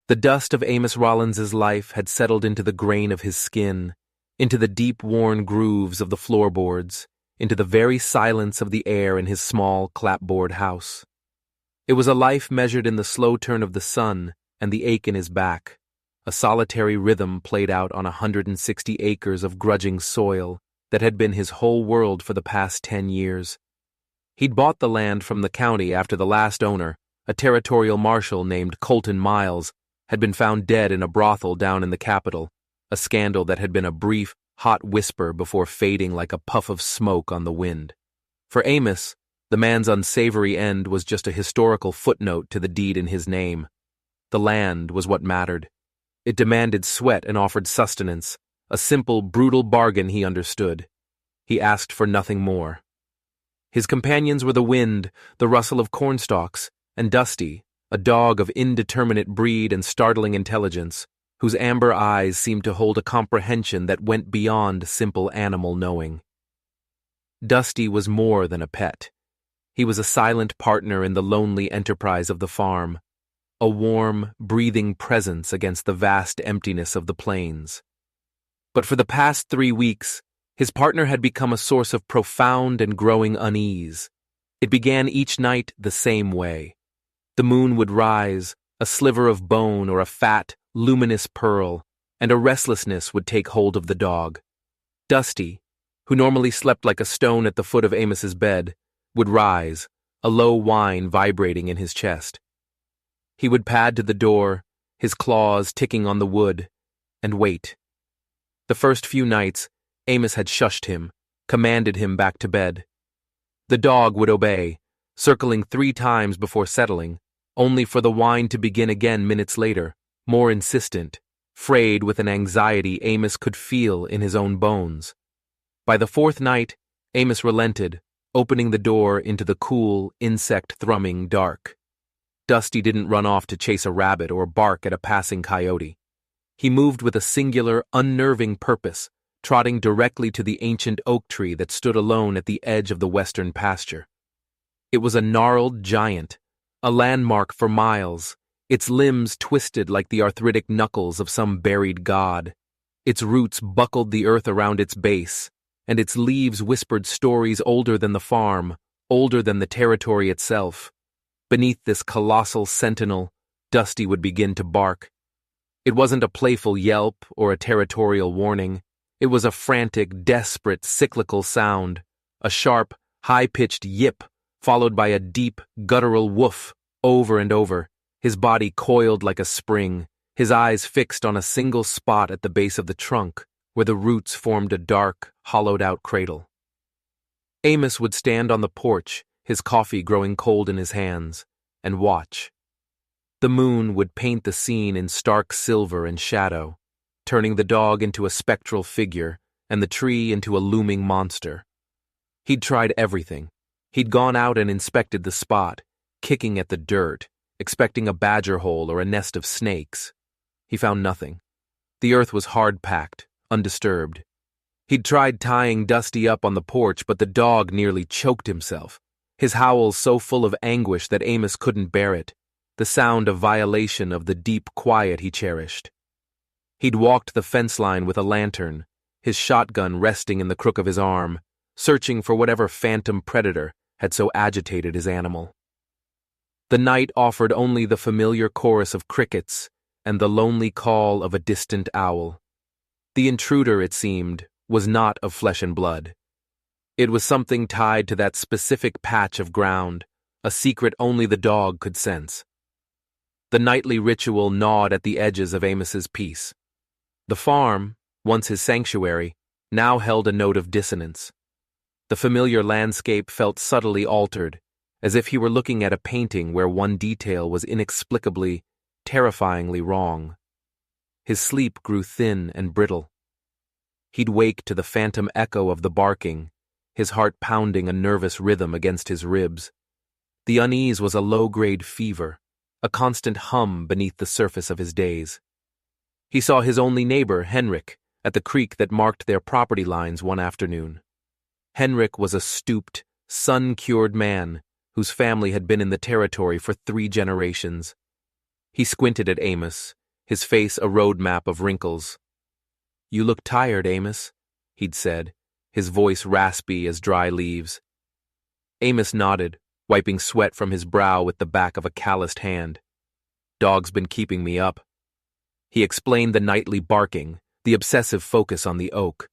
The dust of Amos Rollins's life had settled into the grain of his skin, into the deep worn grooves of the floorboards, into the very silence of the air in his small clapboard house. It was a life measured in the slow turn of the sun and the ache in his back, a solitary rhythm played out on 160 acres of grudging soil that had been his whole world for the past 10 years. He'd bought the land from the county after the last owner, a territorial marshal named Colton Miles, had been found dead in a brothel down in the capital, a scandal that had been a brief, hot whisper before fading like a puff of smoke on the wind. For Amos, the man's unsavory end was just a historical footnote to the deed in his name. The land was what mattered. It demanded sweat and offered sustenance, a simple, brutal bargain he understood. He asked for nothing more. His companions were the wind, the rustle of cornstalks, and Dusty, a dog of indeterminate breed and startling intelligence, whose amber eyes seemed to hold a comprehension that went beyond simple animal knowing. Dusty was more than a pet. He was a silent partner in the lonely enterprise of the farm, a warm, breathing presence against the vast emptiness of the plains. But for the past 3 weeks, his partner had become a source of profound and growing unease. It began each night the same way. The moon would rise, a sliver of bone or a fat, luminous pearl, and a restlessness would take hold of the dog. Dusty, who normally slept like a stone at the foot of Amos's bed, would rise, a low whine vibrating in his chest. He would pad to the door, his claws ticking on the wood, and wait. The first few nights, Amos had shushed him, commanded him back to bed. The dog would obey, circling 3 times before settling, only for the whine to begin again minutes later, more insistent, frayed with an anxiety Amos could feel in his own bones. By the 4th night, Amos relented, opening the door into the cool, insect-thrumming dark. Dusty didn't run off to chase a rabbit or bark at a passing coyote. He moved with a singular, unnerving purpose, trotting directly to the ancient oak tree that stood alone at the edge of the western pasture. It was a gnarled giant, a landmark for miles, its limbs twisted like the arthritic knuckles of some buried god. Its roots buckled the earth around its base, and its leaves whispered stories older than the farm, older than the territory itself. Beneath this colossal sentinel, Dusty would begin to bark. It wasn't a playful yelp or a territorial warning. It was a frantic, desperate, cyclical sound, a sharp, high-pitched yip, followed by a deep, guttural woof, over and over, his body coiled like a spring, his eyes fixed on a single spot at the base of the trunk, where the roots formed a dark, hollowed-out cradle. Amos would stand on the porch, his coffee growing cold in his hands, and watch. The moon would paint the scene in stark silver and shadow, turning the dog into a spectral figure and the tree into a looming monster. He'd tried everything. He'd gone out and inspected the spot, kicking at the dirt, expecting a badger hole or a nest of snakes. He found nothing. The earth was hard-packed, undisturbed. He'd tried tying Dusty up on the porch, but the dog nearly choked himself, his howls so full of anguish that Amos couldn't bear it, the sound of violation of the deep quiet he cherished. He'd walked the fence line with a lantern, his shotgun resting in the crook of his arm, searching for whatever phantom predator had so agitated his animal. The night offered only the familiar chorus of crickets and the lonely call of a distant owl. The intruder, it seemed, was not of flesh and blood. It was something tied to that specific patch of ground, a secret only the dog could sense. The nightly ritual gnawed at the edges of Amos's peace. The farm, once his sanctuary, now held a note of dissonance. The familiar landscape felt subtly altered, as if he were looking at a painting where one detail was inexplicably, terrifyingly wrong. His sleep grew thin and brittle. He'd wake to the phantom echo of the barking, his heart pounding a nervous rhythm against his ribs. The unease was a low-grade fever, a constant hum beneath the surface of his days. He saw his only neighbor, Henrik, at the creek that marked their property lines one afternoon. Henrik was a stooped, sun-cured man whose family had been in the territory for 3 generations. He squinted at Amos, his face a road map of wrinkles. "You look tired, Amos," he'd said, his voice raspy as dry leaves. Amos nodded, wiping sweat from his brow with the back of a calloused hand. "Dog's been keeping me up." He explained the nightly barking, the obsessive focus on the oak.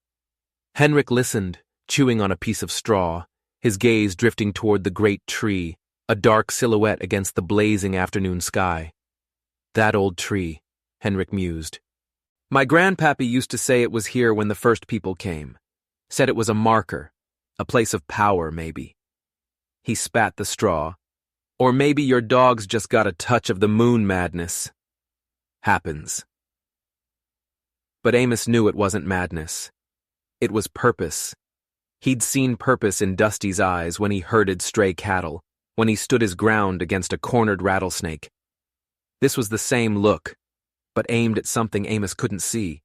Henrik listened, chewing on a piece of straw, his gaze drifting toward the great tree, a dark silhouette against the blazing afternoon sky. "That old tree," Henrik mused. "My grandpappy used to say it was here when the first people came. Said it was a marker, a place of power, maybe." He spat the straw. "Or maybe your dog's just got a touch of the moon madness." "Happens." But Amos knew it wasn't madness. It was purpose. He'd seen purpose in Dusty's eyes when he herded stray cattle, when he stood his ground against a cornered rattlesnake. This was the same look, but aimed at something Amos couldn't see.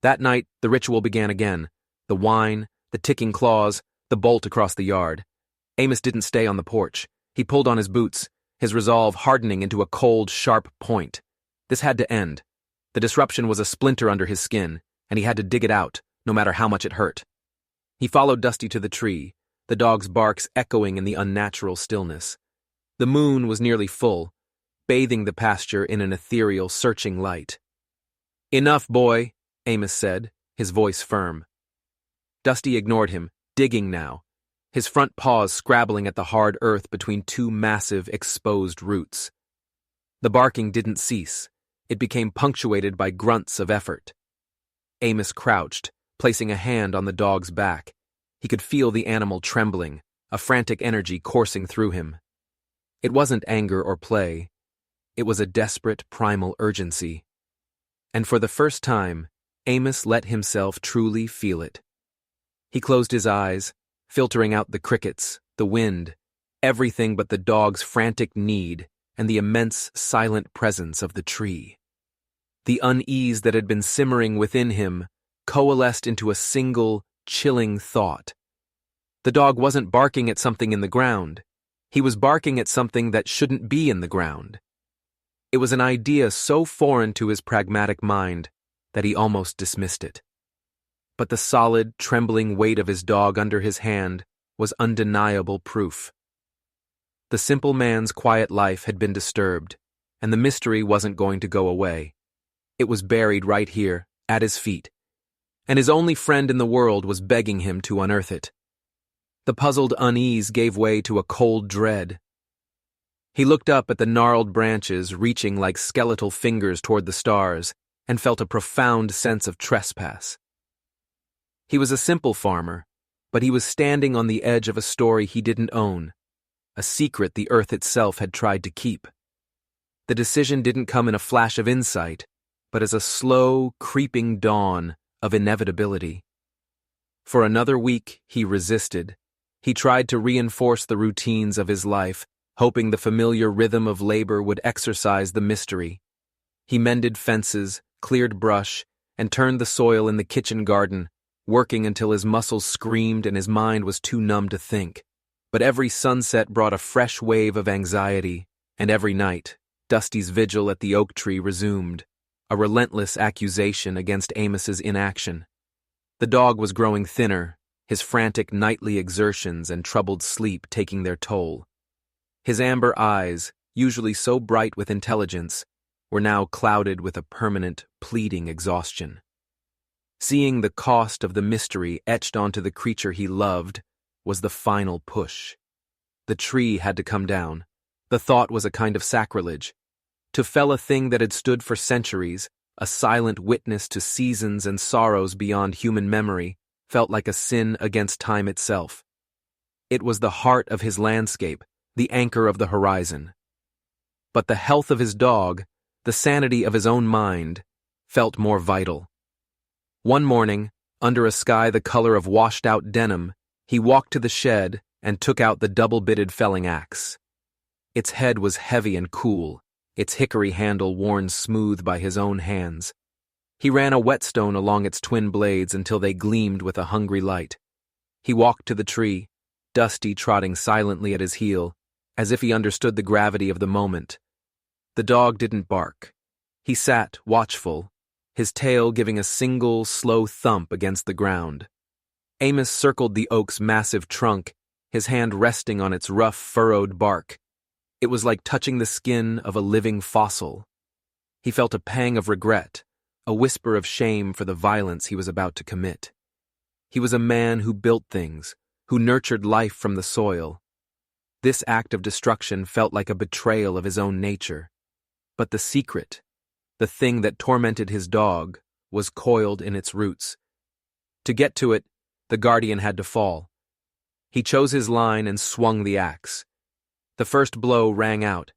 That night, the ritual began again. The whine, the ticking claws, the bolt across the yard. Amos didn't stay on the porch. He pulled on his boots, his resolve hardening into a cold, sharp point. This had to end. The disruption was a splinter under his skin, and he had to dig it out, no matter how much it hurt. He followed Dusty to the tree, the dog's barks echoing in the unnatural stillness. The moon was nearly full, bathing the pasture in an ethereal, searching light. "Enough, boy," Amos said, his voice firm. Dusty ignored him, digging now, his front paws scrabbling at the hard earth between two massive, exposed roots. The barking didn't cease. It became punctuated by grunts of effort. Amos crouched, placing a hand on the dog's back. He could feel the animal trembling, a frantic energy coursing through him. It wasn't anger or play. It was a desperate, primal urgency. And for the first time, Amos let himself truly feel it. He closed his eyes, filtering out the crickets, the wind, everything but the dog's frantic need and the immense, silent presence of the tree. The unease that had been simmering within him coalesced into a single, chilling thought. The dog wasn't barking at something in the ground. He was barking at something that shouldn't be in the ground. It was an idea so foreign to his pragmatic mind that he almost dismissed it. But the solid, trembling weight of his dog under his hand was undeniable proof. The simple man's quiet life had been disturbed, and the mystery wasn't going to go away. It was buried right here, at his feet, and his only friend in the world was begging him to unearth it. The puzzled unease gave way to a cold dread. He looked up at the gnarled branches reaching like skeletal fingers toward the stars and felt a profound sense of trespass. He was a simple farmer, but he was standing on the edge of a story he didn't own, a secret the earth itself had tried to keep. The decision didn't come in a flash of insight, but as a slow, creeping dawn of inevitability. For another week, he resisted. He tried to reinforce the routines of his life, hoping the familiar rhythm of labor would exorcise the mystery. He mended fences, cleared brush, and turned the soil in the kitchen garden, working until his muscles screamed and his mind was too numb to think. But every sunset brought a fresh wave of anxiety, and every night, Dusty's vigil at the oak tree resumed, a relentless accusation against Amos's inaction. The dog was growing thinner, his frantic nightly exertions and troubled sleep taking their toll. His amber eyes, usually so bright with intelligence, were now clouded with a permanent, pleading exhaustion. Seeing the cost of the mystery etched onto the creature he loved was the final push. The tree had to come down. The thought was a kind of sacrilege. To fell a thing that had stood for centuries, a silent witness to seasons and sorrows beyond human memory, felt like a sin against time itself. It was the heart of his landscape, the anchor of the horizon. But the health of his dog, the sanity of his own mind, felt more vital. One morning, under a sky the color of washed-out denim, he walked to the shed and took out the double-bitted felling axe. Its head was heavy and cool, its hickory handle worn smooth by his own hands. He ran a whetstone along its twin blades until they gleamed with a hungry light. He walked to the tree, Dusty trotting silently at his heel, as if he understood the gravity of the moment. The dog didn't bark. He sat, watchful, his tail giving a single, slow thump against the ground. Amos circled the oak's massive trunk, his hand resting on its rough, furrowed bark. It was like touching the skin of a living fossil. He felt a pang of regret, a whisper of shame for the violence he was about to commit. He was a man who built things, who nurtured life from the soil. This act of destruction felt like a betrayal of his own nature. But the secret, the thing that tormented his dog, was coiled in its roots. To get to it, the guardian had to fall. He chose his line and swung the axe. The first blow rang out,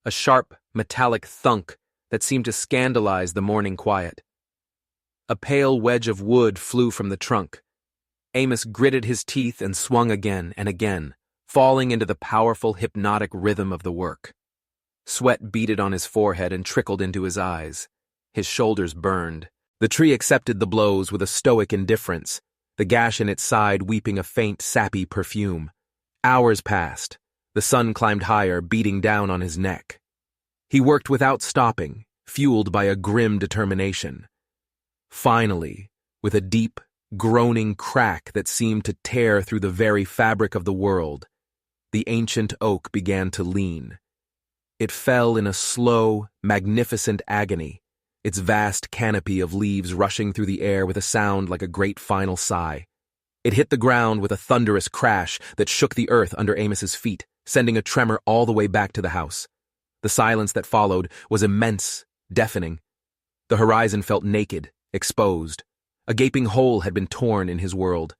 a sharp, metallic thunk that seemed to scandalize the morning quiet. A pale wedge of wood flew from the trunk. Amos gritted his teeth and swung again and again, falling into the powerful, hypnotic rhythm of the work. Sweat beaded on his forehead and trickled into his eyes. His shoulders burned. The tree accepted the blows with a stoic indifference, the gash in its side weeping a faint, sappy perfume. Hours passed. The sun climbed higher, beating down on his neck. He worked without stopping, fueled by a grim determination. Finally, with a deep, groaning crack that seemed to tear through the very fabric of the world, the ancient oak began to lean. It fell in a slow, magnificent agony, its vast canopy of leaves rushing through the air with a sound like a great final sigh. It hit the ground with a thunderous crash that shook the earth under Amos's feet, sending a tremor all the way back to the house. The silence that followed was immense, deafening. The horizon felt naked, exposed. A gaping hole had been torn in his world.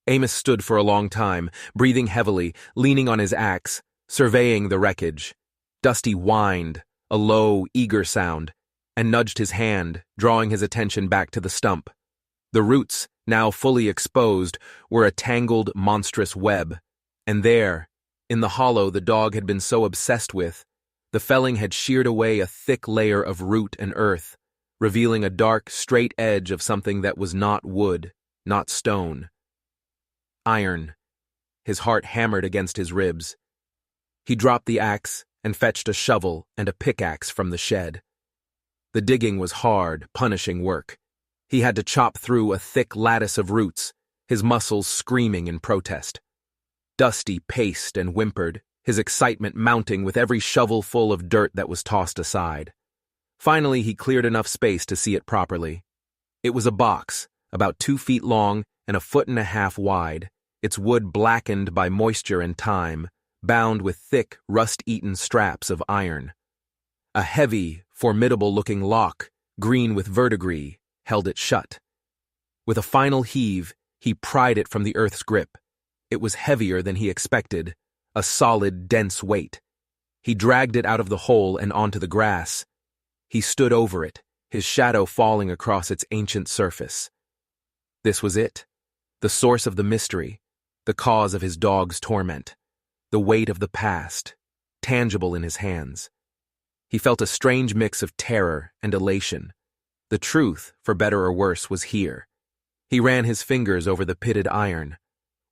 Amos stood for a long time, breathing heavily, leaning on his axe, surveying the wreckage. Dusty whined, a low, eager sound, and nudged his hand, drawing his attention back to the stump. The roots, now fully exposed, were a tangled, monstrous web, and there, in the hollow the dog had been so obsessed with, the felling had sheared away a thick layer of root and earth, revealing a dark, straight edge of something that was not wood, not stone. Iron. His heart hammered against his ribs. He dropped the axe and fetched a shovel and a pickaxe from the shed. The digging was hard, punishing work. He had to chop through a thick lattice of roots, his muscles screaming in protest. Dusty paced and whimpered, his excitement mounting with every shovelful of dirt that was tossed aside. Finally, he cleared enough space to see it properly. It was a box, about 2 feet long and 1.5 feet wide, its wood blackened by moisture and time, bound with thick, rust-eaten straps of iron. A heavy, formidable-looking lock, green with verdigris, held it shut. With a final heave, he pried it from the earth's grip. It was heavier than he expected, a solid, dense weight. He dragged it out of the hole and onto the grass. He stood over it, his shadow falling across its ancient surface. This was it, the source of the mystery, the cause of his dog's torment, the weight of the past, tangible in his hands. He felt a strange mix of terror and elation. The truth, for better or worse, was here. He ran his fingers over the pitted iron.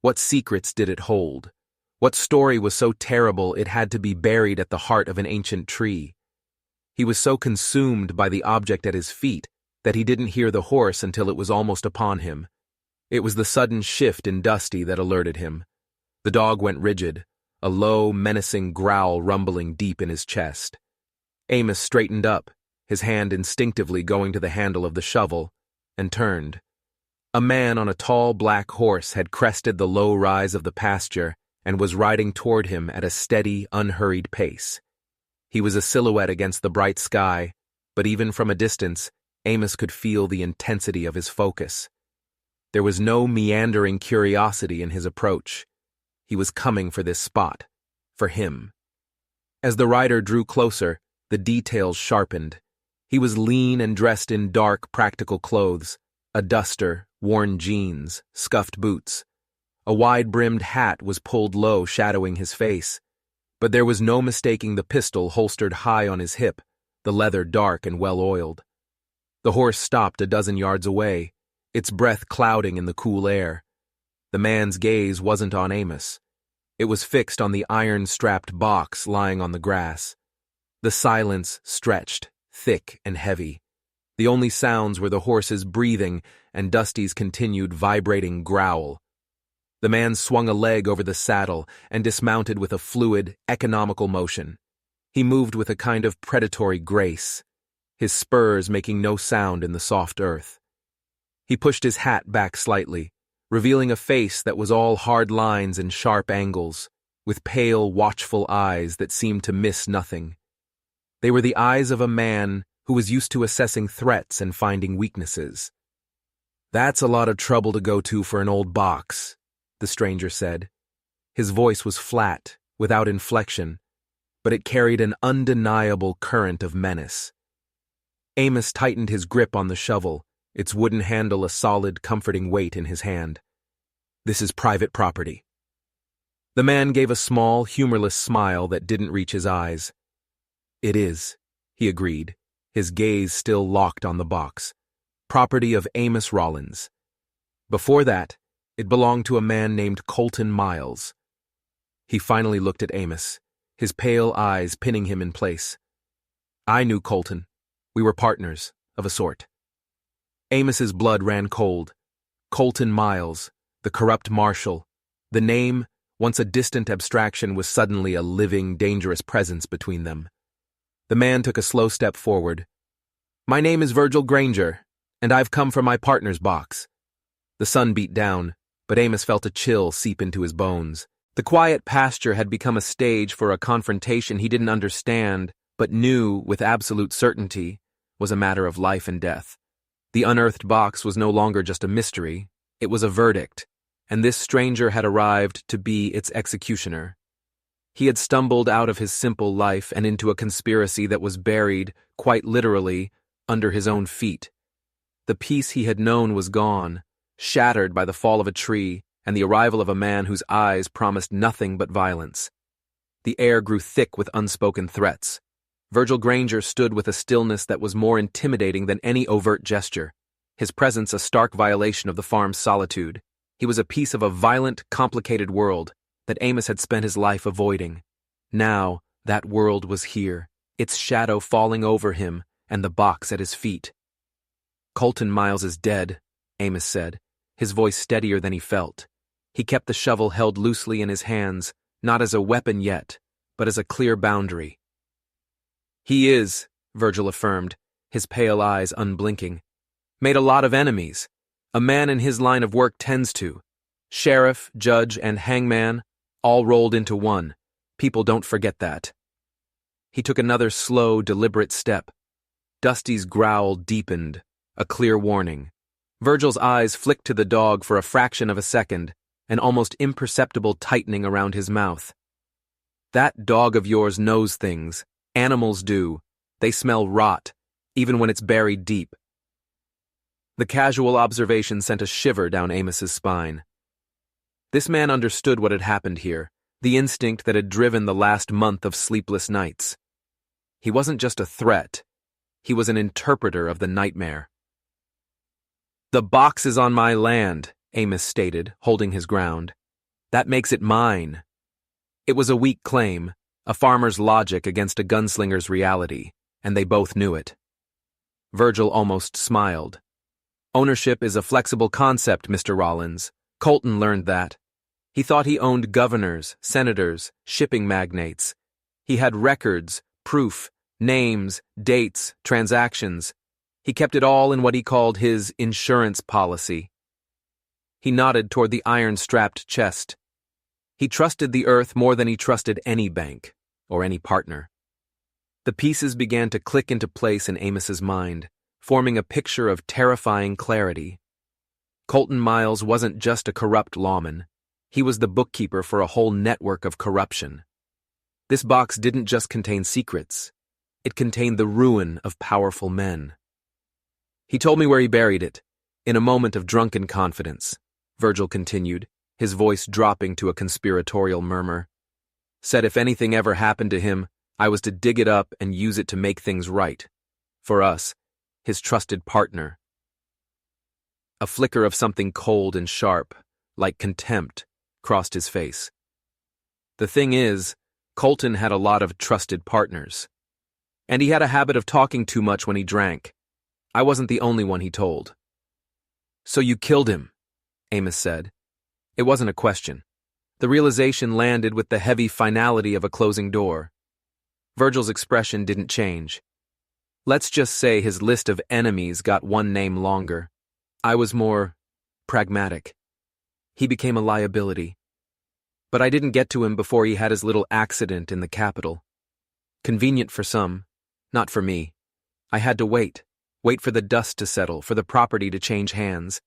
What secrets did it hold? What story was so terrible it had to be buried at the heart of an ancient tree? He was so consumed by the object at his feet that he didn't hear the horse until it was almost upon him. It was the sudden shift in Dusty that alerted him. The dog went rigid, a low, menacing growl rumbling deep in his chest. Amos straightened up, his hand instinctively going to the handle of the shovel, and turned. A man on a tall black horse had crested the low rise of the pasture and was riding toward him at a steady, unhurried pace. He was a silhouette against the bright sky, but even from a distance, Amos could feel the intensity of his focus. There was no meandering curiosity in his approach. He was coming for this spot, for him. As the rider drew closer, the details sharpened. He was lean and dressed in dark, practical clothes, a duster, worn jeans, scuffed boots. A wide-brimmed hat was pulled low, shadowing his face. But there was no mistaking the pistol holstered high on his hip, the leather dark and well-oiled. The horse stopped a dozen yards away, its breath clouding in the cool air. The man's gaze wasn't on Amos. It was fixed on the iron-strapped box lying on the grass. The silence stretched, thick and heavy. The only sounds were the horses breathing and Dusty's continued vibrating growl. The man swung a leg over the saddle and dismounted with a fluid, economical motion. He moved with a kind of predatory grace, his spurs making no sound in the soft earth. He pushed his hat back slightly, revealing a face that was all hard lines and sharp angles, with pale, watchful eyes that seemed to miss nothing. They were the eyes of a man who was used to assessing threats and finding weaknesses. "That's a lot of trouble to go to for an old box," the stranger said. His voice was flat, without inflection, but it carried an undeniable current of menace. Amos tightened his grip on the shovel, its wooden handle a solid, comforting weight in his hand. "This is private property." The man gave a small, humorless smile that didn't reach his eyes. "It is," he agreed, his gaze still locked on the box. "Property of Amos Rollins. Before that, it belonged to a man named Colton Miles." He finally looked at Amos, his pale eyes pinning him in place. "I knew Colton. We were partners, of a sort." Amos's blood ran cold. Colton Miles, the corrupt marshal. The name, once a distant abstraction, was suddenly a living, dangerous presence between them. The man took a slow step forward. "My name is Virgil Granger, and I've come for my partner's box." The sun beat down, but Amos felt a chill seep into his bones. The quiet pasture had become a stage for a confrontation he didn't understand, but knew, with absolute certainty, was a matter of life and death. The unearthed box was no longer just a mystery, it was a verdict, and this stranger had arrived to be its executioner. He had stumbled out of his simple life and into a conspiracy that was buried, quite literally, under his own feet. The peace he had known was gone, shattered by the fall of a tree and the arrival of a man whose eyes promised nothing but violence. The air grew thick with unspoken threats. Virgil Granger stood with a stillness that was more intimidating than any overt gesture, his presence a stark violation of the farm's solitude. He was a piece of a violent, complicated world that Amos had spent his life avoiding. Now, that world was here, its shadow falling over him and the box at his feet. "Colton Miles is dead," Amos said, his voice steadier than he felt. He kept the shovel held loosely in his hands, not as a weapon yet, but as a clear boundary. "He is," Virgil affirmed, his pale eyes unblinking. "Made a lot of enemies. A man in his line of work tends to. Sheriff, judge, and hangman, all rolled into one. People don't forget that." He took another slow, deliberate step. Dusty's growl deepened, a clear warning. Virgil's eyes flicked to the dog for a fraction of a second, an almost imperceptible tightening around his mouth. "That dog of yours knows things. Animals do. They smell rot, even when it's buried deep." The casual observation sent a shiver down Amos's spine. This man understood what had happened here, the instinct that had driven the last month of sleepless nights. He wasn't just a threat. He was an interpreter of the nightmare. "The box is on my land," Amos stated, holding his ground. "That makes it mine." It was a weak claim, a farmer's logic against a gunslinger's reality, and they both knew it. Virgil almost smiled. "Ownership is a flexible concept, Mr. Rollins. Colton learned that. He thought he owned governors, senators, shipping magnates. He had records, proof, names, dates, transactions. He kept it all in what he called his insurance policy." He nodded toward the iron-strapped chest. He trusted the earth more than he trusted any bank, or any partner. The pieces began to click into place in Amos's mind, forming a picture of terrifying clarity. Colton Miles wasn't just a corrupt lawman. He was the bookkeeper for a whole network of corruption. This box didn't just contain secrets. It contained the ruin of powerful men. "He told me where he buried it, in a moment of drunken confidence," Virgil continued, his voice dropping to a conspiratorial murmur. "Said if anything ever happened to him, I was to dig it up and use it to make things right. For us, his trusted partner." A flicker of something cold and sharp, like contempt, crossed his face. "The thing is, Colton had a lot of trusted partners. And he had a habit of talking too much when he drank. I wasn't the only one he told. "So you killed him," Amos said. It wasn't a question. The realization landed with the heavy finality of a closing door. Virgil's expression didn't change. Let's just say his list of enemies got one name longer. I was more pragmatic. He became a liability. But I didn't get to him before he had his little accident in the capital. Convenient for some, not for me. I had to wait for the dust to settle, for the property to change hands.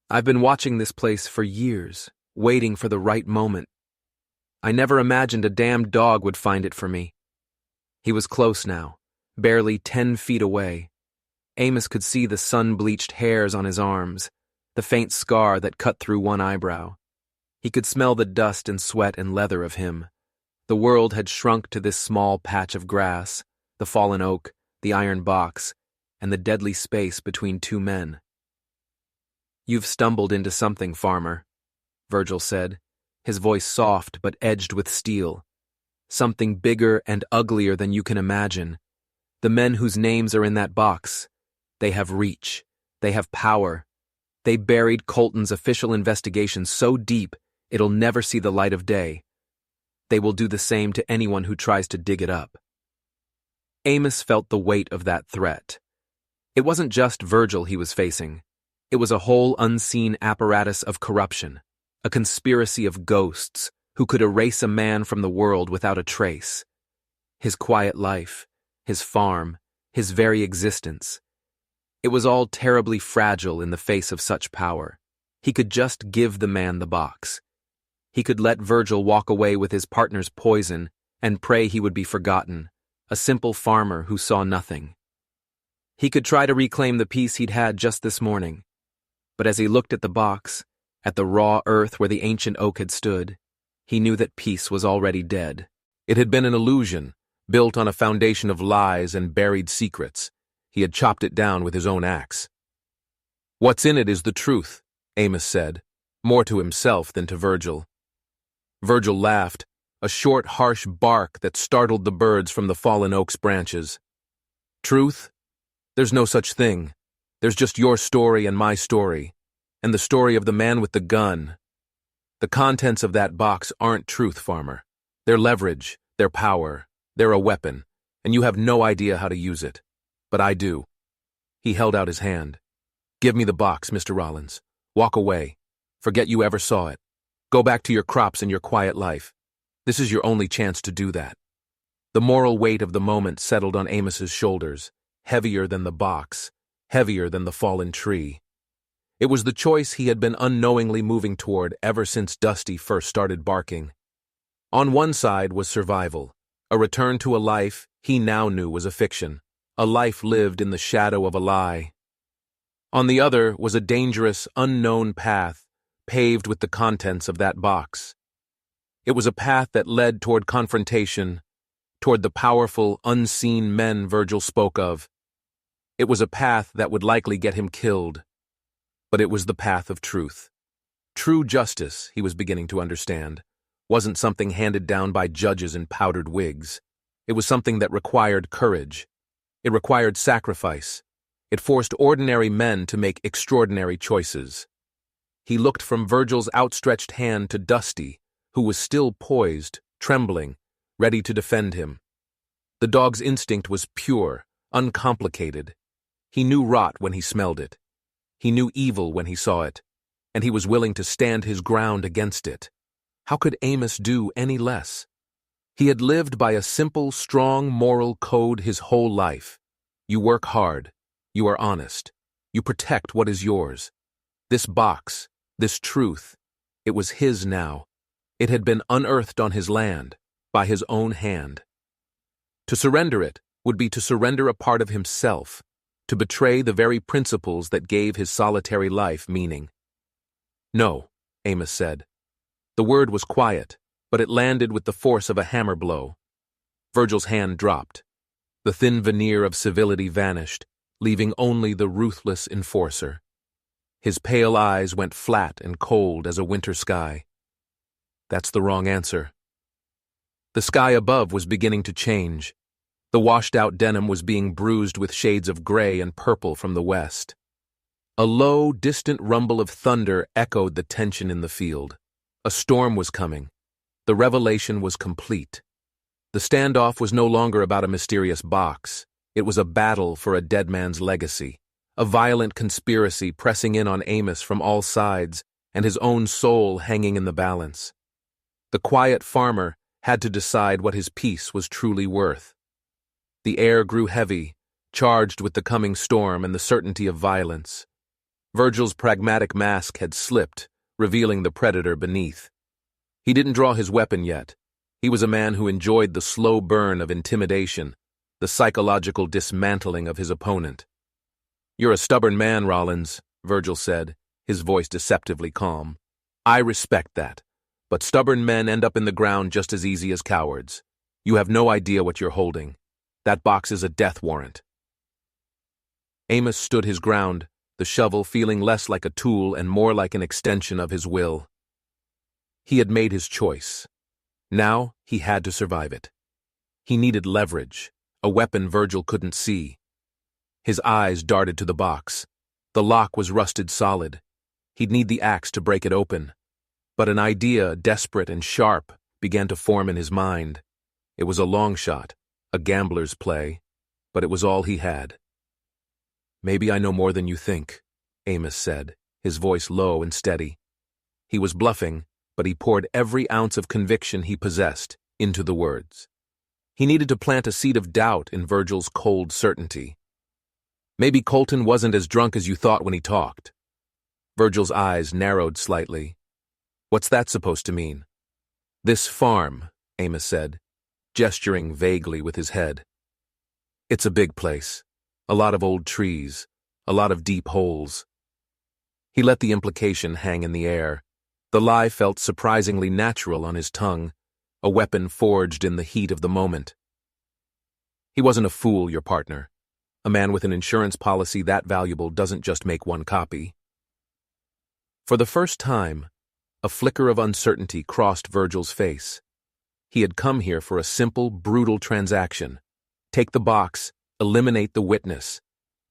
I've been watching this place for years, waiting for the right moment. I never imagined a damned dog would find it for me. He was close now, barely 10 feet away. Amos could see the sun-bleached hairs on his arms, the faint scar that cut through one eyebrow. He could smell the dust and sweat and leather of him. The world had shrunk to this small patch of grass, the fallen oak, the iron box, and the deadly space between two men. "You've stumbled into something, farmer," Virgil said, his voice soft but edged with steel. "Something bigger and uglier than you can imagine. The men whose names are in that box, they have reach, they have power. They buried Colton's official investigation so deep it'll never see the light of day. They will do the same to anyone who tries to dig it up." Amos felt the weight of that threat. It wasn't just Virgil he was facing. It was a whole unseen apparatus of corruption, a conspiracy of ghosts who could erase a man from the world without a trace. His quiet life, his farm, his very existence. It was all terribly fragile in the face of such power. He could just give the man the box. He could let Virgil walk away with his partner's poison and pray he would be forgotten, a simple farmer who saw nothing. He could try to reclaim the peace he'd had just this morning. But as he looked at the box, at the raw earth where the ancient oak had stood, he knew that peace was already dead. It had been an illusion, built on a foundation of lies and buried secrets. He had chopped it down with his own axe. "What's in it is the truth," Amos said, more to himself than to Virgil. Virgil laughed, a short, harsh bark that startled the birds from the fallen oak's branches. "Truth? There's no such thing. There's just your story and my story, and the story of the man with the gun. The contents of that box aren't truth, farmer. They're leverage, they're power, they're a weapon, and you have no idea how to use it. But I do." He held out his hand. "Give me the box, Mr. Rollins. Walk away. Forget you ever saw it. Go back to your crops and your quiet life. This is your only chance to do that." The moral weight of the moment settled on Amos's shoulders, heavier than the box, heavier than the fallen tree. It was the choice he had been unknowingly moving toward ever since Dusty first started barking. On one side was survival, a return to a life he now knew was a fiction, a life lived in the shadow of a lie. On the other was a dangerous, unknown path, paved with the contents of that box. It was a path that led toward confrontation, toward the powerful, unseen men Virgil spoke of. It was a path that would likely get him killed. But it was the path of truth. True justice, he was beginning to understand, wasn't something handed down by judges in powdered wigs. It was something that required courage. It required sacrifice. It forced ordinary men to make extraordinary choices. He looked from Virgil's outstretched hand to Dusty, who was still poised, trembling, ready to defend him. The dog's instinct was pure, uncomplicated. He knew rot when he smelled it. He knew evil when he saw it, and he was willing to stand his ground against it. How could Amos do any less? He had lived by a simple, strong moral code his whole life. You work hard. You are honest. You protect what is yours. This box, this truth, it was his now. It had been unearthed on his land, by his own hand. To surrender it would be to surrender a part of himself, to betray the very principles that gave his solitary life meaning. "No," Amos said. The word was quiet, but it landed with the force of a hammer blow. Virgil's hand dropped. The thin veneer of civility vanished, leaving only the ruthless enforcer. His pale eyes went flat and cold as a winter sky. "That's the wrong answer." The sky above was beginning to change. The washed-out denim was being bruised with shades of gray and purple from the west. A low, distant rumble of thunder echoed the tension in the field. A storm was coming. The revelation was complete. The standoff was no longer about a mysterious box. It was a battle for a dead man's legacy, a violent conspiracy pressing in on Amos from all sides, and his own soul hanging in the balance. The quiet farmer had to decide what his peace was truly worth. The air grew heavy, charged with the coming storm and the certainty of violence. Virgil's pragmatic mask had slipped, revealing the predator beneath. He didn't draw his weapon yet. He was a man who enjoyed the slow burn of intimidation, the psychological dismantling of his opponent. "You're a stubborn man, Rollins," Virgil said, his voice deceptively calm. "I respect that, but stubborn men end up in the ground just as easy as cowards. You have no idea what you're holding. That box is a death warrant." Amos stood his ground, the shovel feeling less like a tool and more like an extension of his will. He had made his choice. Now he had to survive it. He needed leverage, a weapon Virgil couldn't see. His eyes darted to the box. The lock was rusted solid. He'd need the axe to break it open. But an idea, desperate and sharp, began to form in his mind. It was a long shot, a gambler's play, but it was all he had. "Maybe I know more than you think," Amos said, his voice low and steady. He was bluffing, but he poured every ounce of conviction he possessed into the words. He needed to plant a seed of doubt in Virgil's cold certainty. "Maybe Colton wasn't as drunk as you thought when he talked." Virgil's eyes narrowed slightly. "What's that supposed to mean?" "This farm," Amos said, gesturing vaguely with his head. "It's a big place. A lot of old trees, a lot of deep holes." He let the implication hang in the air. The lie felt surprisingly natural on his tongue, a weapon forged in the heat of the moment. "He wasn't a fool, your partner. A man with an insurance policy that valuable doesn't just make one copy." For the first time, a flicker of uncertainty crossed Virgil's face. He had come here for a simple, brutal transaction. Take the box, eliminate the witness.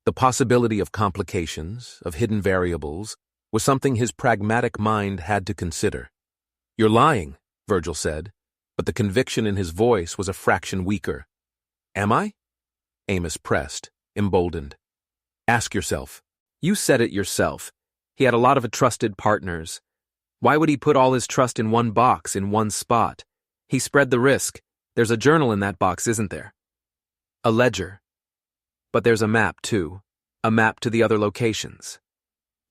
The possibility of complications, of hidden variables, was something his pragmatic mind had to consider. "You're lying," Virgil said, but the conviction in his voice was a fraction weaker. "Am I?" Amos pressed, emboldened. "Ask yourself." "You said it yourself. He had a lot of trusted partners. Why would he put all his trust in one box, in one spot? He spread the risk. There's a journal in that box, isn't there? A ledger. But there's a map, too. A map to the other locations.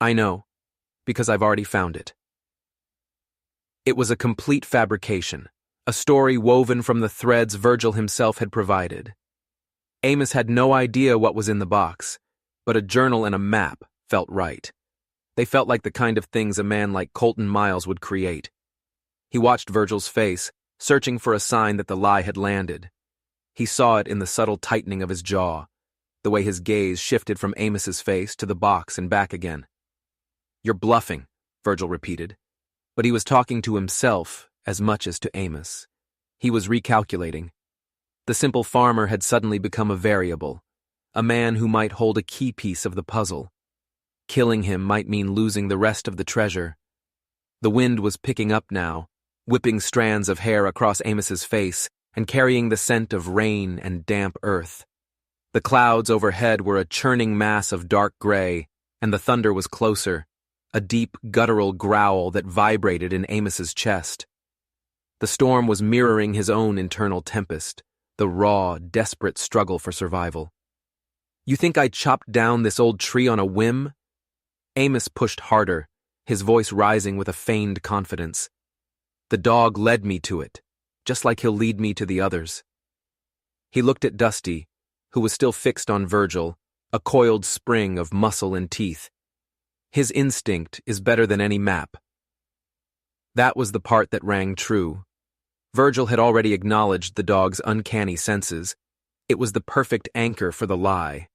I know, because I've already found it." It was a complete fabrication, a story woven from the threads Virgil himself had provided. Amos had no idea what was in the box, but a journal and a map felt right. They felt like the kind of things a man like Colton Miles would create. He watched Virgil's face, searching for a sign that the lie had landed. He saw it in the subtle tightening of his jaw, the way his gaze shifted from Amos's face to the box and back again. "You're bluffing," Virgil repeated, but he was talking to himself as much as to Amos. He was recalculating. The simple farmer had suddenly become a variable, a man who might hold a key piece of the puzzle. Killing him might mean losing the rest of the treasure. The wind was picking up now, whipping strands of hair across Amos's face and carrying the scent of rain and damp earth. The clouds overhead were a churning mass of dark gray, and the thunder was closer, a deep, guttural growl that vibrated in Amos's chest. The storm was mirroring his own internal tempest, the raw, desperate struggle for survival. "You think I chopped down this old tree on a whim?" Amos pushed harder, his voice rising with a feigned confidence. "The dog led me to it, just like he'll lead me to the others." He looked at Dusty, who was still fixed on Virgil, a coiled spring of muscle and teeth. "His instinct is better than any map." That was the part that rang true. Virgil had already acknowledged the dog's uncanny senses. It was the perfect anchor for the lie.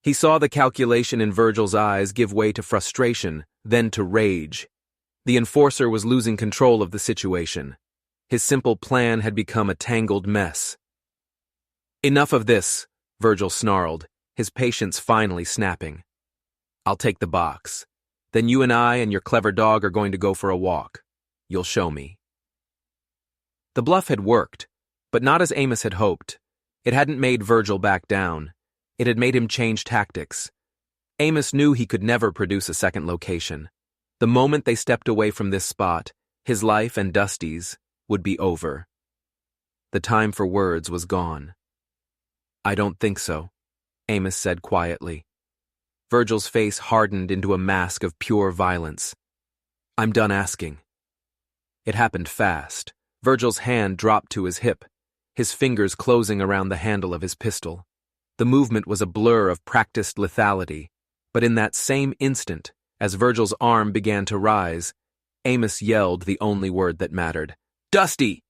He saw the calculation in Virgil's eyes give way to frustration, then to rage. The enforcer was losing control of the situation. His simple plan had become a tangled mess. Enough of this, Virgil snarled, his patience finally snapping. I'll take the box. Then you and I and your clever dog are going to go for a walk. You'll show me. The bluff had worked, but not as Amos had hoped. It hadn't made Virgil back down. It had made him change tactics. Amos knew he could never produce a second location. The moment they stepped away from this spot, his life and Dusty's would be over. The time for words was gone. I don't think so, Amos said quietly. Virgil's face hardened into a mask of pure violence. I'm done asking. It happened fast. Virgil's hand dropped to his hip, his fingers closing around the handle of his pistol. The movement was a blur of practiced lethality, but in that same instant, as Virgil's arm began to rise, Amos yelled the only word that mattered. Dusty!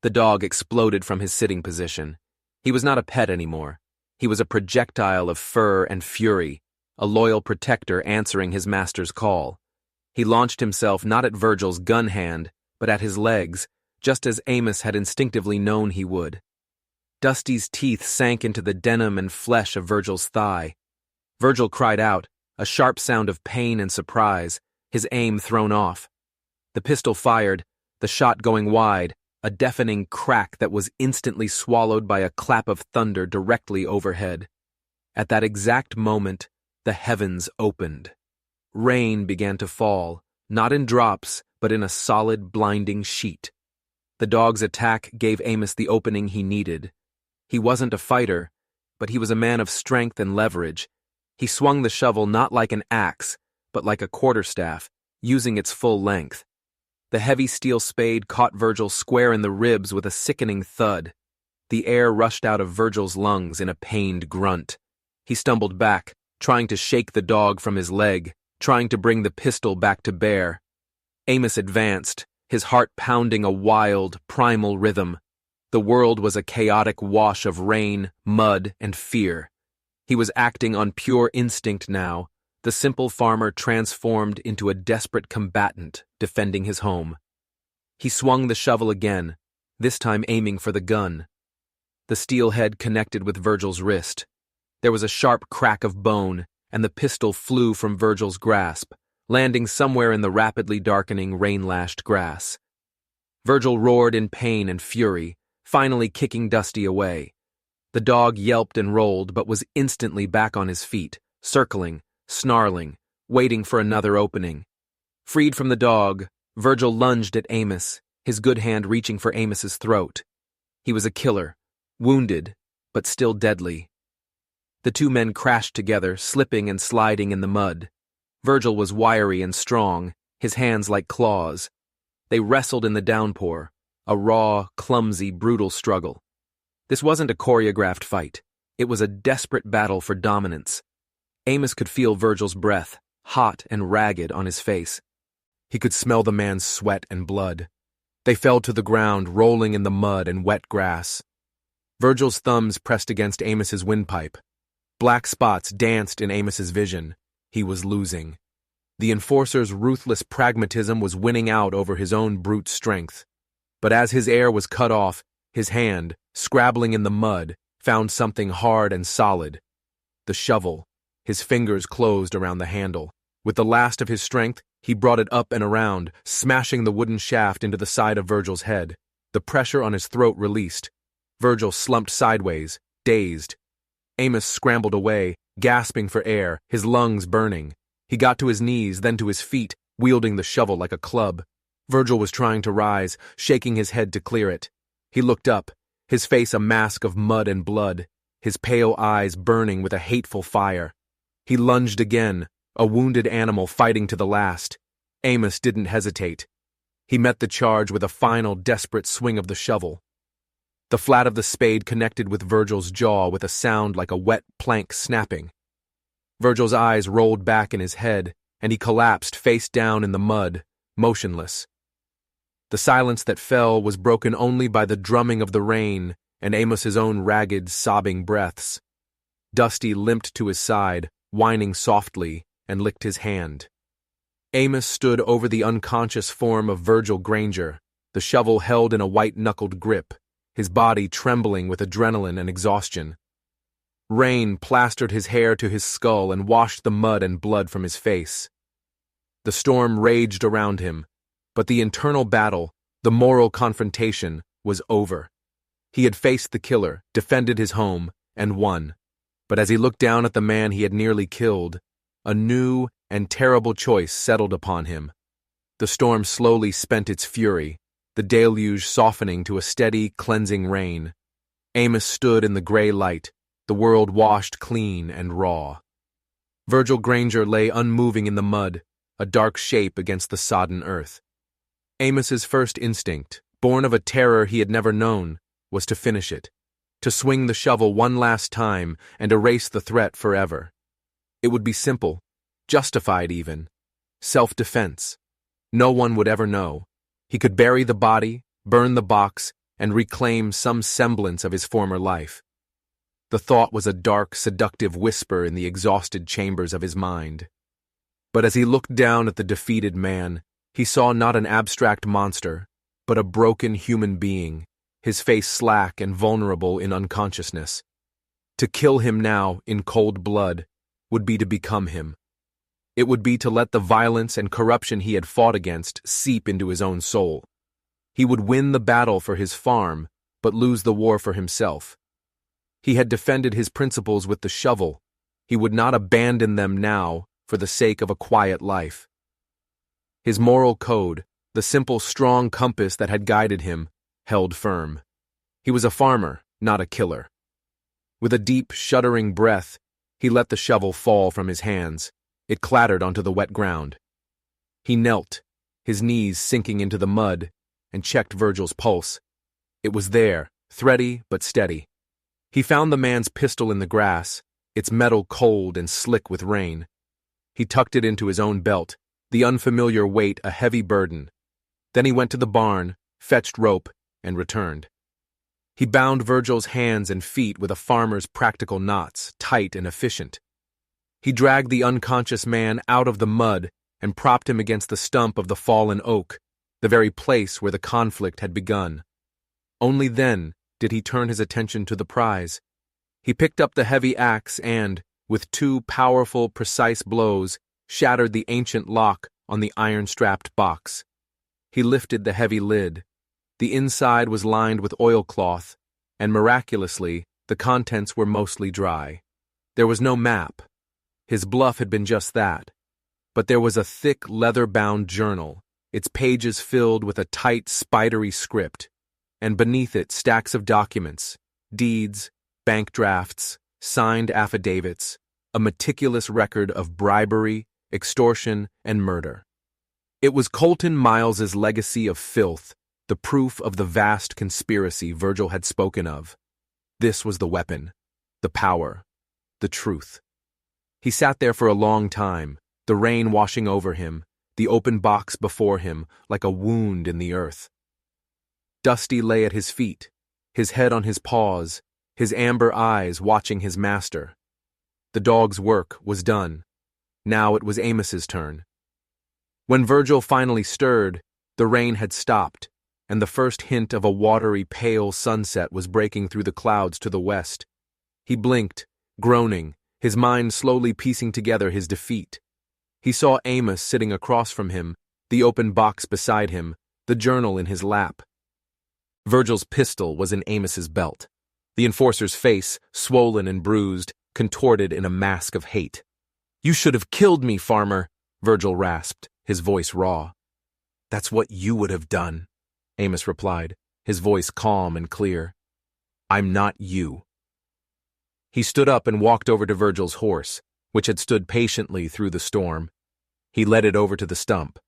The dog exploded from his sitting position. He was not a pet anymore. He was a projectile of fur and fury, a loyal protector answering his master's call. He launched himself not at Virgil's gun hand, but at his legs, just as Amos had instinctively known he would. Dusty's teeth sank into the denim and flesh of Virgil's thigh. Virgil cried out, a sharp sound of pain and surprise, his aim thrown off. The pistol fired, the shot going wide, a deafening crack that was instantly swallowed by a clap of thunder directly overhead. At that exact moment, the heavens opened. Rain began to fall, not in drops, but in a solid, blinding sheet. The dog's attack gave Amos the opening he needed. He wasn't a fighter, but he was a man of strength and leverage. He swung the shovel not like an axe, but like a quarterstaff, using its full length. The heavy steel spade caught Virgil square in the ribs with a sickening thud. The air rushed out of Virgil's lungs in a pained grunt. He stumbled back, trying to shake the dog from his leg, trying to bring the pistol back to bear. Amos advanced, his heart pounding a wild, primal rhythm. The world was a chaotic wash of rain, mud, and fear. He was acting on pure instinct now, the simple farmer transformed into a desperate combatant defending his home. He swung the shovel again, this time aiming for the gun. The steel head connected with Virgil's wrist. There was a sharp crack of bone, and the pistol flew from Virgil's grasp, landing somewhere in the rapidly darkening, rain-lashed grass. Virgil roared in pain and fury, finally kicking Dusty away. The dog yelped and rolled, but was instantly back on his feet, circling, snarling, waiting for another opening. Freed from the dog, Virgil lunged at Amos, his good hand reaching for Amos's throat. He was a killer, wounded, but still deadly. The two men crashed together, slipping and sliding in the mud. Virgil was wiry and strong, his hands like claws. They wrestled in the downpour, a raw, clumsy, brutal struggle. This wasn't a choreographed fight. It was a desperate battle for dominance. Amos could feel Virgil's breath, hot and ragged, on his face. He could smell the man's sweat and blood. They fell to the ground, rolling in the mud and wet grass. Virgil's thumbs pressed against Amos's windpipe. Black spots danced in Amos's vision. He was losing. The enforcer's ruthless pragmatism was winning out over his own brute strength. But as his air was cut off, his hand, scrabbling in the mud, found something hard and solid. The shovel. His fingers closed around the handle. With the last of his strength, he brought it up and around, smashing the wooden shaft into the side of Virgil's head. The pressure on his throat released. Virgil slumped sideways, dazed. Amos scrambled away, gasping for air, his lungs burning. He got to his knees, then to his feet, wielding the shovel like a club. Virgil was trying to rise, shaking his head to clear it. He looked up, his face a mask of mud and blood, his pale eyes burning with a hateful fire. He lunged again, a wounded animal fighting to the last. Amos didn't hesitate. He met the charge with a final desperate swing of the shovel. The flat of the spade connected with Virgil's jaw with a sound like a wet plank snapping. Virgil's eyes rolled back in his head, and he collapsed face down in the mud, motionless. The silence that fell was broken only by the drumming of the rain and Amos's own ragged, sobbing breaths. Dusty limped to his side, whining softly, and licked his hand. Amos stood over the unconscious form of Virgil Granger, the shovel held in a white-knuckled grip, his body trembling with adrenaline and exhaustion. Rain plastered his hair to his skull and washed the mud and blood from his face. The storm raged around him, but the internal battle, the moral confrontation, was over. He had faced the killer, defended his home, and won. But as he looked down at the man he had nearly killed, a new and terrible choice settled upon him. The storm slowly spent its fury, the deluge softening to a steady, cleansing rain. Amos stood in the gray light, the world washed clean and raw. Virgil Granger lay unmoving in the mud, a dark shape against the sodden earth. Amos's first instinct, born of a terror he had never known, was to finish it, to swing the shovel one last time and erase the threat forever. It would be simple, justified even. Self-defense. No one would ever know. He could bury the body, burn the box, and reclaim some semblance of his former life. The thought was a dark, seductive whisper in the exhausted chambers of his mind. But as he looked down at the defeated man, he saw not an abstract monster, but a broken human being, his face slack and vulnerable in unconsciousness. To kill him now, in cold blood, would be to become him. It would be to let the violence and corruption he had fought against seep into his own soul. He would win the battle for his farm, but lose the war for himself. He had defended his principles with the shovel. He would not abandon them now for the sake of a quiet life. His moral code, the simple, strong compass that had guided him, held firm. He was a farmer, not a killer. With a deep, shuddering breath, he let the shovel fall from his hands. It clattered onto the wet ground. He knelt, his knees sinking into the mud, and checked Virgil's pulse. It was there, thready but steady. He found the man's pistol in the grass, its metal cold and slick with rain. He tucked it into his own belt, the unfamiliar weight a heavy burden. Then he went to the barn, fetched rope, and returned. He bound Virgil's hands and feet with a farmer's practical knots, tight and efficient. He dragged the unconscious man out of the mud and propped him against the stump of the fallen oak, the very place where the conflict had begun. Only then did he turn his attention to the prize. He picked up the heavy axe and, with two powerful, precise blows, shattered the ancient lock on the iron-strapped box. He lifted the heavy lid. The inside was lined with oilcloth, and miraculously, the contents were mostly dry. There was no map. His bluff had been just that. But there was a thick, leather-bound journal, its pages filled with a tight, spidery script, and beneath it stacks of documents, deeds, bank drafts, signed affidavits, a meticulous record of bribery, extortion, and murder. It was Colton Miles's legacy of filth, the proof of the vast conspiracy Virgil had spoken of. This was the weapon, the power, the truth. He sat there for a long time, the rain washing over him, the open box before him like a wound in the earth. Dusty lay at his feet, his head on his paws, his amber eyes watching his master. The dog's work was done. Now it was Amos's turn. When Virgil finally stirred, the rain had stopped, and the first hint of a watery, pale sunset was breaking through the clouds to the west. He blinked, groaning, his mind slowly piecing together his defeat. He saw Amos sitting across from him, the open box beside him, the journal in his lap. Virgil's pistol was in Amos's belt. The enforcer's face, swollen and bruised, contorted in a mask of hate. "You should have killed me, farmer," Virgil rasped, his voice raw. "That's what you would have done," Amos replied, his voice calm and clear. "I'm not you." He stood up and walked over to Virgil's horse, which had stood patiently through the storm. He led it over to the stump.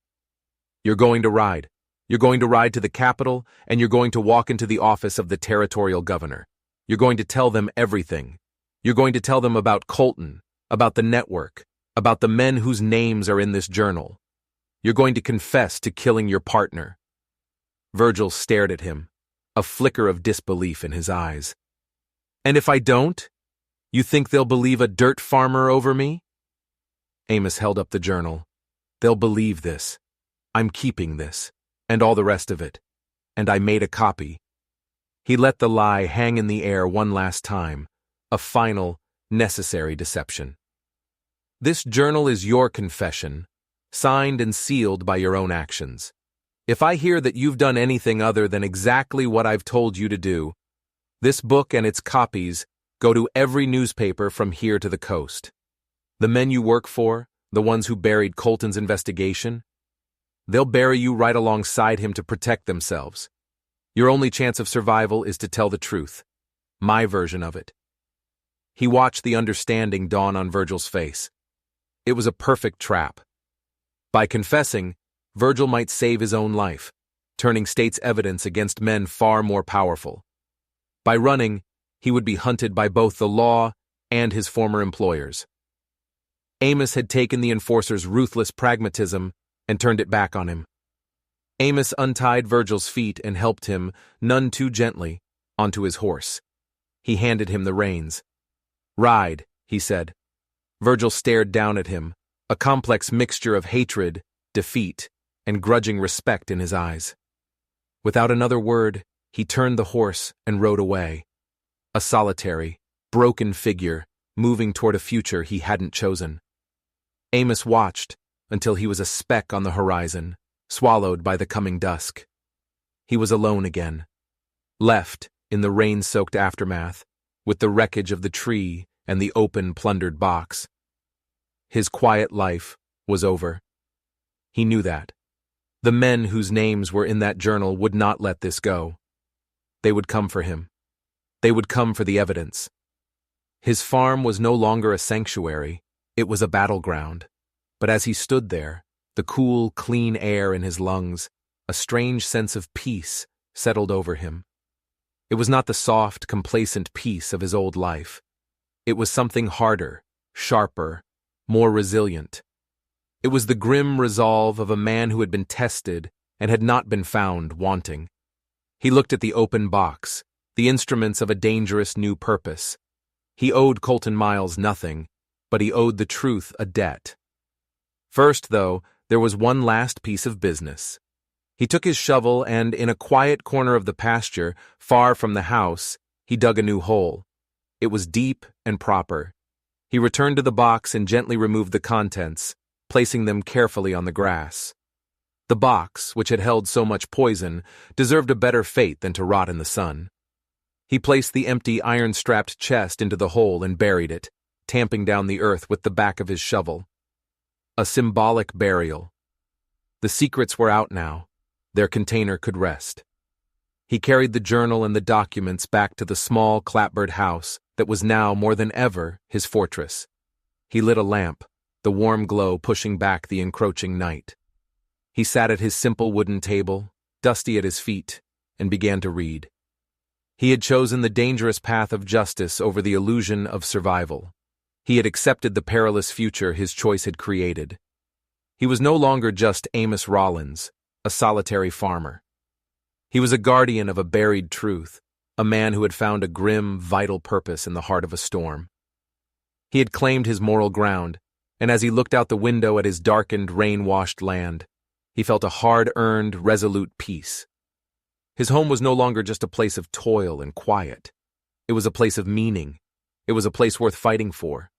"You're going to ride. You're going to ride to the capital, and you're going to walk into the office of the territorial governor. You're going to tell them everything. You're going to tell them about Colton, about the network, about the men whose names are in this journal. You're going to confess to killing your partner." Virgil stared at him, a flicker of disbelief in his eyes. "And if I don't? You think they'll believe a dirt farmer over me?" Amos held up the journal. "They'll believe this. I'm keeping this, and all the rest of it. And I made a copy." He let the lie hang in the air one last time, a final, necessary deception. This journal is your confession, signed and sealed by your own actions. If I hear that you've done anything other than exactly what I've told you to do, this book and its copies go to every newspaper from here to the coast. The men you work for, the ones who buried Colton's investigation, they'll bury you right alongside him to protect themselves. Your only chance of survival is to tell the truth, my version of it. He watched the understanding dawn on Virgil's face. It was a perfect trap. By confessing, Virgil might save his own life, turning state's evidence against men far more powerful. By running, he would be hunted by both the law and his former employers. Amos had taken the enforcer's ruthless pragmatism and turned it back on him. Amos untied Virgil's feet and helped him, none too gently, onto his horse. He handed him the reins. "Ride," he said. Virgil stared down at him, a complex mixture of hatred, defeat, and grudging respect in his eyes. Without another word, he turned the horse and rode away, a solitary, broken figure moving toward a future he hadn't chosen. Amos watched until he was a speck on the horizon, swallowed by the coming dusk. He was alone again, left in the rain-soaked aftermath, with the wreckage of the tree and the open, plundered box. His quiet life was over. He knew that. The men whose names were in that journal would not let this go. They would come for him. They would come for the evidence. His farm was no longer a sanctuary, it was a battleground. But as he stood there, the cool, clean air in his lungs, a strange sense of peace settled over him. It was not the soft, complacent peace of his old life. It was something harder, sharper, more resilient. It was the grim resolve of a man who had been tested and had not been found wanting. He looked at the open box, the instruments of a dangerous new purpose. He owed Colton Miles nothing, but he owed the truth a debt. First, though, there was one last piece of business. He took his shovel and, in a quiet corner of the pasture, far from the house, he dug a new hole. It was deep and proper. He returned to the box and gently removed the contents, placing them carefully on the grass. The box, which had held so much poison, deserved a better fate than to rot in the sun. He placed the empty iron-strapped chest into the hole and buried it, tamping down the earth with the back of his shovel. A symbolic burial. The secrets were out now. Their container could rest. He carried the journal and the documents back to the small clapboard house that was now more than ever his fortress. He lit a lamp, the warm glow pushing back the encroaching night. He sat at his simple wooden table, dusty at his feet, and began to read. He had chosen the dangerous path of justice over the illusion of survival. He had accepted the perilous future his choice had created. He was no longer just Amos Rollins, a solitary farmer. He was a guardian of a buried truth, a man who had found a grim, vital purpose in the heart of a storm. He had claimed his moral ground, and as he looked out the window at his darkened, rain-washed land, he felt a hard-earned, resolute peace. His home was no longer just a place of toil and quiet. It was a place of meaning. It was a place worth fighting for.